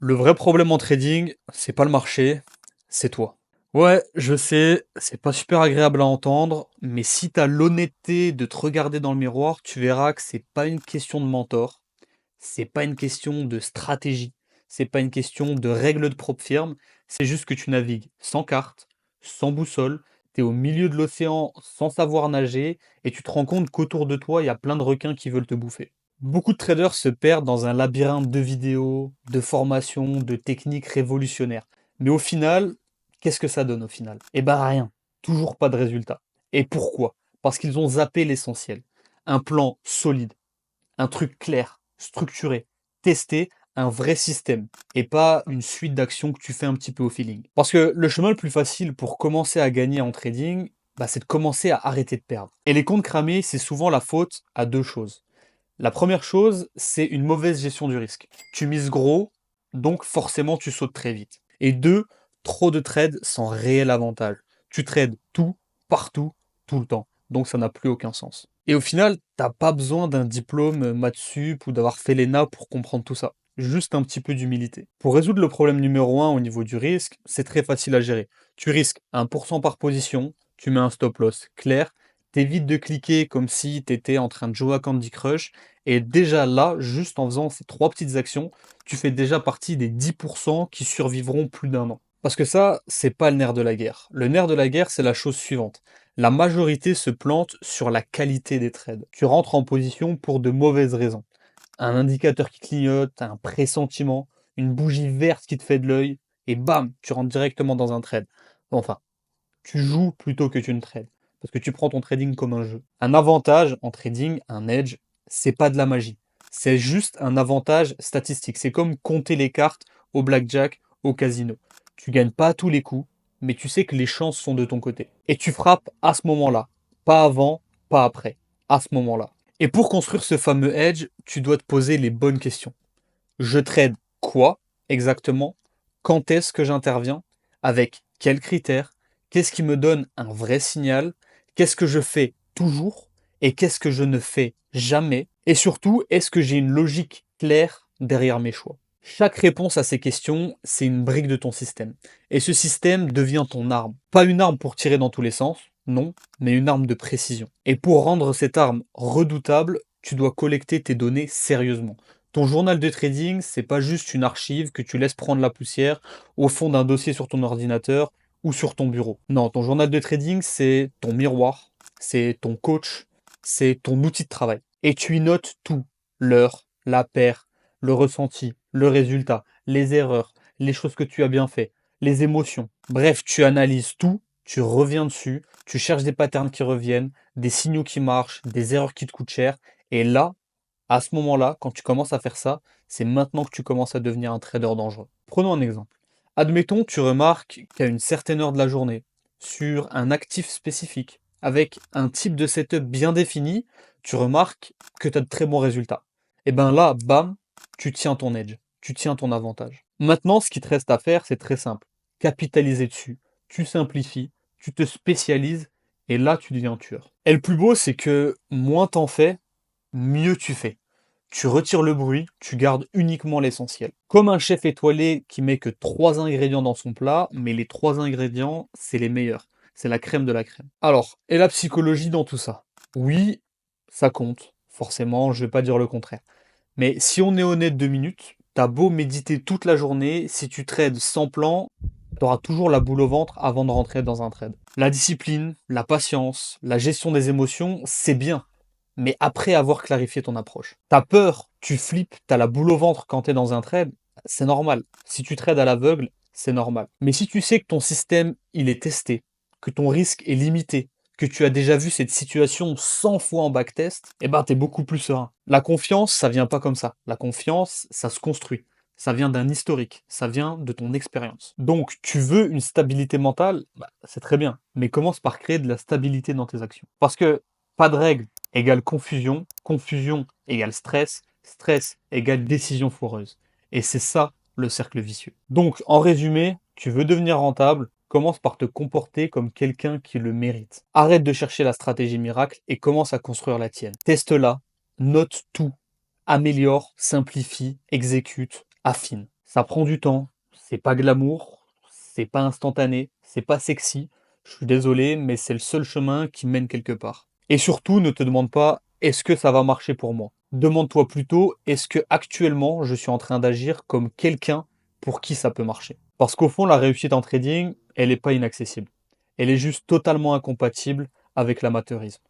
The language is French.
Le vrai problème en trading, c'est pas le marché, c'est toi. Ouais, je sais, c'est pas super agréable à entendre, mais si t'as l'honnêteté de te regarder dans le miroir, tu verras que c'est pas une question de mentor, c'est pas une question de stratégie, c'est pas une question de règles de propre firme, c'est juste que tu navigues sans carte, sans boussole, t'es au milieu de l'océan sans savoir nager, et tu te rends compte qu'autour de toi, il y a plein de requins qui veulent te bouffer. Beaucoup de traders se perdent dans un labyrinthe de vidéos, de formations, de techniques révolutionnaires. Mais au final, qu'est-ce que ça donne au final? Eh ben rien. Toujours pas de résultat. Et pourquoi? Parce qu'ils ont zappé l'essentiel. Un plan solide, un truc clair, structuré, testé, un vrai système, et pas une suite d'actions que tu fais un petit peu au feeling. Parce que le chemin le plus facile pour commencer à gagner en trading, bah, c'est de commencer à arrêter de perdre. Et les comptes cramés, c'est souvent la faute à deux choses. La première chose, c'est une mauvaise gestion du risque. Tu mises gros, donc forcément tu sautes très vite. Et deux, trop de trades sans réel avantage. Tu trades tout, partout, tout le temps. Donc ça n'a plus aucun sens. Et au final, t'as pas besoin d'un diplôme maths sup ou d'avoir fait l'ENA pour comprendre tout ça. Juste un petit peu d'humilité. Pour résoudre le problème numéro un au niveau du risque, c'est très facile à gérer. Tu risques 1% par position, tu mets un stop loss clair, t'évites de cliquer comme si t'étais en train de jouer à Candy Crush, et déjà là, juste en faisant ces trois petites actions, tu fais déjà partie des 10% qui survivront plus d'un an. Parce que ça, c'est pas le nerf de la guerre. Le nerf de la guerre, c'est la chose suivante. La majorité se plante sur la qualité des trades. Tu rentres en position pour de mauvaises raisons. Un indicateur qui clignote, un pressentiment, une bougie verte qui te fait de l'œil, et bam, tu rentres directement dans un trade. Enfin, tu joues plutôt que tu ne trades. Parce que tu prends ton trading comme un jeu. Un avantage en trading, un edge, c'est pas de la magie. C'est juste un avantage statistique. C'est comme compter les cartes au blackjack, au casino. Tu gagnes pas à tous les coups, mais tu sais que les chances sont de ton côté. Et tu frappes à ce moment-là. Pas avant, pas après. À ce moment-là. Et pour construire ce fameux edge, tu dois te poser les bonnes questions. Je trade quoi exactement? Quand est-ce que j'interviens? Avec quels critères? Qu'est-ce qui me donne un vrai signal? Qu'est-ce que je fais toujours? Et qu'est-ce que je ne fais jamais? Et surtout, est-ce que j'ai une logique claire derrière mes choix? Chaque réponse à ces questions, c'est une brique de ton système. Et ce système devient ton arme. Pas une arme pour tirer dans tous les sens, non, mais une arme de précision. Et pour rendre cette arme redoutable, tu dois collecter tes données sérieusement. Ton journal de trading, c'est pas juste une archive que tu laisses prendre la poussière au fond d'un dossier sur ton ordinateur ou sur ton bureau. Non, ton journal de trading, c'est ton miroir, c'est ton coach, c'est ton outil de travail. Et tu y notes tout, l'heure, la paire, le ressenti, le résultat, les erreurs, les choses que tu as bien fait, les émotions. Bref, tu analyses tout, tu reviens dessus, tu cherches des patterns qui reviennent, des signaux qui marchent, des erreurs qui te coûtent cher. Et là, à ce moment-là, quand tu commences à faire ça, c'est maintenant que tu commences à devenir un trader dangereux. Prenons un exemple. Admettons, tu remarques qu'à une certaine heure de la journée, sur un actif spécifique, avec un type de setup bien défini, tu remarques que tu as de très bons résultats. Et bien là, bam, tu tiens ton edge, tu tiens ton avantage. Maintenant, ce qui te reste à faire, c'est très simple. Capitaliser dessus. Tu simplifies, tu te spécialises, et là, tu deviens tueur. Et le plus beau, c'est que moins t'en fais, mieux tu fais. Tu retires le bruit, tu gardes uniquement l'essentiel. Comme un chef étoilé qui met que 3 ingrédients dans son plat, mais les 3 ingrédients, c'est les meilleurs. C'est la crème de la crème. Alors, et la psychologie dans tout ça? Oui, ça compte. Forcément, je vais pas dire le contraire. Mais si on est honnête 2 minutes, t'as beau méditer toute la journée, si tu trades sans plan, t'auras toujours la boule au ventre avant de rentrer dans un trade. La discipline, la patience, la gestion des émotions, c'est bien, mais après avoir clarifié ton approche. T'as peur, tu flippes, t'as la boule au ventre quand t'es dans un trade, c'est normal. Si tu trades à l'aveugle, c'est normal. Mais si tu sais que ton système, il est testé, que ton risque est limité, que tu as déjà vu cette situation 100 fois en backtest, eh ben t'es beaucoup plus serein. La confiance, ça vient pas comme ça. La confiance, ça se construit. Ça vient d'un historique, ça vient de ton expérience. Donc, tu veux une stabilité mentale, bah, c'est très bien, mais commence par créer de la stabilité dans tes actions. Parce que pas de règle égale confusion, confusion égale stress, stress égale décision foireuse. Et c'est ça le cercle vicieux. Donc, en résumé, tu veux devenir rentable, commence par te comporter comme quelqu'un qui le mérite. Arrête de chercher la stratégie miracle et commence à construire la tienne. Teste-la, note tout, améliore, simplifie, exécute, affine. Ça prend du temps, c'est pas glamour, c'est pas instantané, c'est pas sexy. Je suis désolé, mais c'est le seul chemin qui mène quelque part. Et surtout, ne te demande pas est-ce que ça va marcher pour moi. Demande-toi plutôt est-ce que actuellement je suis en train d'agir comme quelqu'un pour qui ça peut marcher. Parce qu'au fond, la réussite en trading, elle n'est pas inaccessible. Elle est juste totalement incompatible avec l'amateurisme.